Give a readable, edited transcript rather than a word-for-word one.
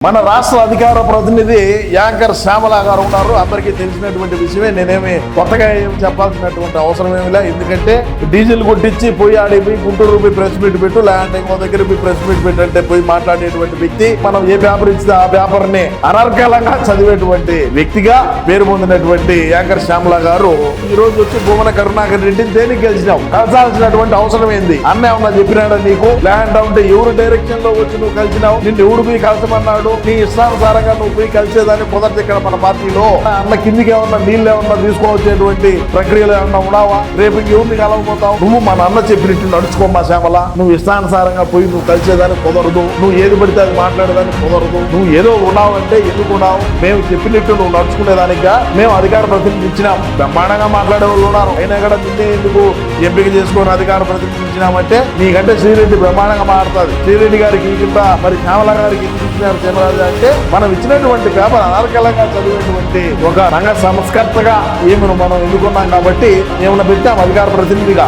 మన రాష్ట్ర అధికార ప్రతినిధి యాంకర్ శ్యామల గారు ఉన్నారు. అందరికీ తెలిసినటువంటి విషయమే. నేనేమి కొత్తగా ఏం చెప్పాల్సినటువంటి అవసరం ఏమిలే. ఎందుకంటే డీజిల్ కొట్టించి పోయి ఆడిపోయి గుంటూరు పోయి ప్రెస్ మీట్ పెట్టు, లేదంటే ఇంకో దగ్గర పోయి ప్రెస్ మీట్ పెట్టంటే పోయి మాట్లాడేటువంటి వ్యక్తి, మనం ఏ పేపర్ ఇస్తే ఆ పేపర్ ని అనర్గళంగా చదివేటువంటి వ్యక్తిగా పేరు పొందినటువంటి యాంకర్ శ్యామల గారు ఈ రోజు వచ్చి భూమన కరుణాకర్ రెడ్డిని దేనికి గెలిచినావు, కలిసాల్సినటువంటి అవసరం ఏంది, అన్న ఏమన్నా చెప్పినాడా నీకు, లేదంటే ఉంటే ఎవరు డైరెక్షన్ లో వచ్చి నువ్వు కలిసినావు, నిన్ను ఎవడు పోయి కలిసమన్నాడు, నీ ఇష్టానుసారంగా నువ్వు పోయి కలిసేదాన్ని కుదరదు. ఇక్కడ మన పార్టీలో అన్న కిందికి ఏమన్నా నీళ్ళు ఏమన్నా తీసుకొని వచ్చేటువంటి ప్రక్రియలు ఏమన్నా ఉన్నావా, రేపు ఎవరిని కలవబోతావు, నువ్వు మన అన్న చెప్పినట్టు నడుచుకోమ్మా శ్యామల, నువ్వు ఇష్టానుసారంగా పోయి నువ్వు కలిసేదాన్ని కుదరదు, నువ్వు ఏది పడితే అది మాట్లాడేదాన్ని కుదరదు, నువ్వు ఏదో ఉన్నావు అంటే ఎందుకు ఉన్నావు, మేము చెప్పినట్టు నువ్వు నడుచుకునేదానిగా మేము అధికార ప్రతినిధి ఇచ్చినాం. బ్రహ్మాండంగా మాట్లాడే వాళ్ళు ఉన్నారు, అయినా కూడా నిన్నే ఎందుకు ఎంపిక చేసుకొని అధికార ప్రతినిధి ఇచ్చినామంటే నీకంటే శ్రీరెడ్డి బ్రహ్మాండంగా మాట్లాడుతుంది. శ్రీరెడ్డి గారికి కింద మరి శ్యామల గారికి ఎందుకు ఇచ్చినారు అంటే మనం ఇచ్చినటువంటి పేపర్ అనర్గళంగా చదివేటువంటి ఒక రంగ సంస్కర్తగా ఏమి మనం ఎన్నుకున్నాం కాబట్టి ఏమన్నా పెట్టాం అధికార ప్రతినిధిగా.